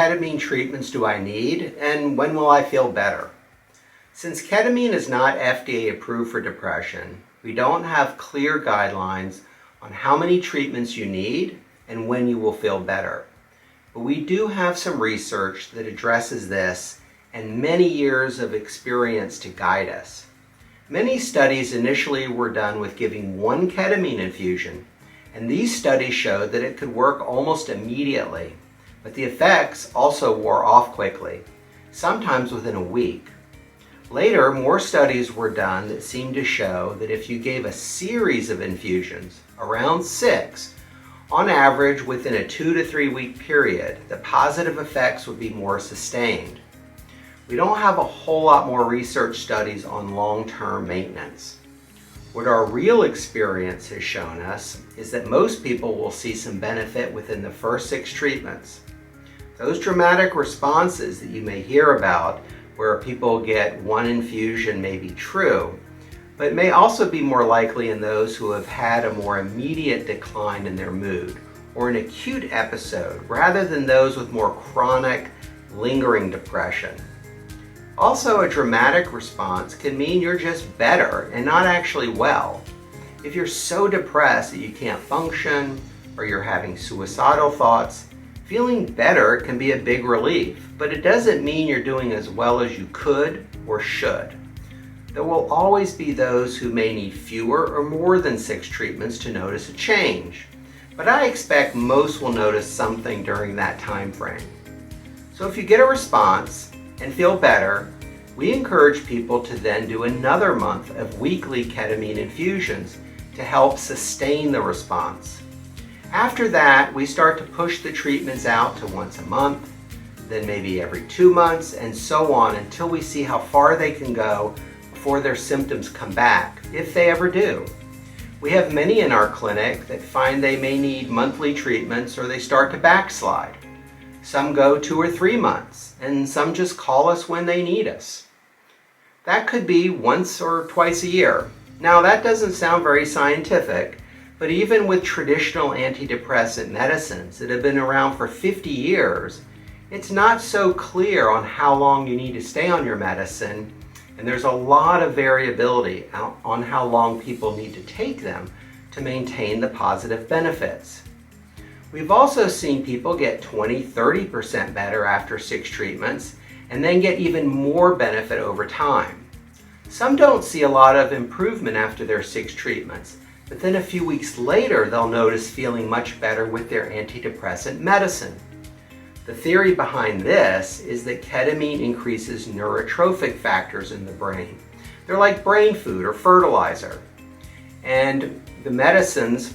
ketamine treatments do I need, and when will I feel better? Since ketamine is not FDA approved for depression, we don't have clear guidelines on how many treatments you need and when you will feel better. But we do have some research that addresses this and many years of experience to guide us. Many studies initially were done with giving one ketamine infusion, and these studies showed that it could work almost immediately, but the effects also wore off quickly, sometimes within a week. Later, more studies were done that seemed to show that if you gave a series of infusions, around 6, on average within a 2 to 3 week period, the positive effects would be more sustained. We don't have a whole lot more research studies on long-term maintenance. What our real experience has shown us is that most people will see some benefit within the first 6 treatments. Those dramatic responses that you may hear about, where people get one infusion, may be true, but may also be more likely in those who have had a more immediate decline in their mood or an acute episode, rather than those with more chronic, lingering depression. Also, a dramatic response can mean you're just better and not actually well. If you're so depressed that you can't function or you're having suicidal thoughts, feeling better can be a big relief, but it doesn't mean you're doing as well as you could or should. There will always be those who may need fewer or more than 6 treatments to notice a change, but I expect most will notice something during that time frame. So if you get a response and feel better, we encourage people to then do another month of weekly ketamine infusions to help sustain the response. After that, we start to push the treatments out to once a month, then maybe every 2 months, and so on until we see how far they can go before their symptoms come back, if they ever do. We have many in our clinic that find they may need monthly treatments or they start to backslide. Some go 2 or 3 months, and some just call us when they need us. That could be once or twice a year. Now, that doesn't sound very scientific, but even with traditional antidepressant medicines that have been around for 50 years, it's not so clear on how long you need to stay on your medicine, and there's a lot of variability on how long people need to take them to maintain the positive benefits. We've also seen people get 20-30% better after 6 treatments and then get even more benefit over time. Some don't see a lot of improvement after their 6 treatments, but then a few weeks later they'll notice feeling much better with their antidepressant medicine. The theory behind this is that ketamine increases neurotrophic factors in the brain. They're like brain food or fertilizer, and the medicines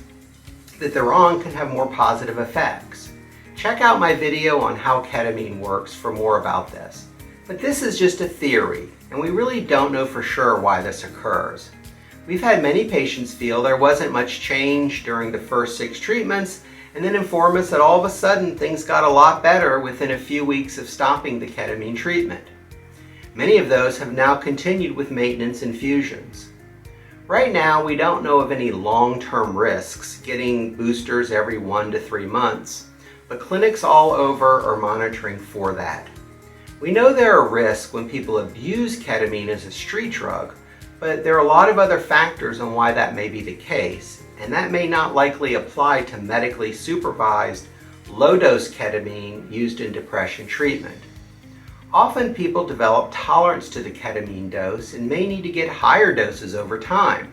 that they're on can have more positive effects. Check out my video on how ketamine works for more about this. But this is just a theory, and we really don't know for sure why this occurs. We've had many patients feel there wasn't much change during the first 6 treatments, and then inform us that all of a sudden things got a lot better within a few weeks of stopping the ketamine treatment. Many of those have now continued with maintenance infusions. Right now, we don't know of any long-term risks getting boosters every 1 to 3 months, but clinics all over are monitoring for that. We know there are risks when people abuse ketamine as a street drug, but there are a lot of other factors on why that may be the case, and that may not likely apply to medically supervised low-dose ketamine used in depression treatment. Often people develop tolerance to the ketamine dose and may need to get higher doses over time.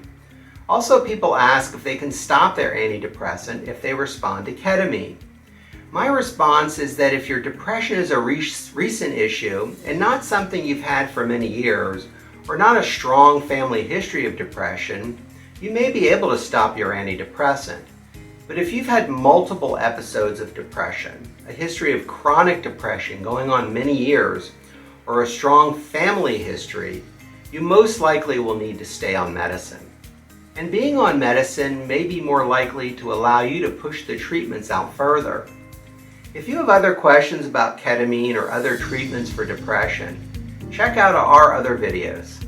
Also, people ask if they can stop their antidepressant if they respond to ketamine. My response is that if your depression is a recent issue and not something you've had for many years, or not a strong family history of depression, you may be able to stop your antidepressant. But if you've had multiple episodes of depression, a history of chronic depression going on many years, or a strong family history, you most likely will need to stay on medicine. And being on medicine may be more likely to allow you to push the treatments out further. If you have other questions about ketamine or other treatments for depression, check out our other videos.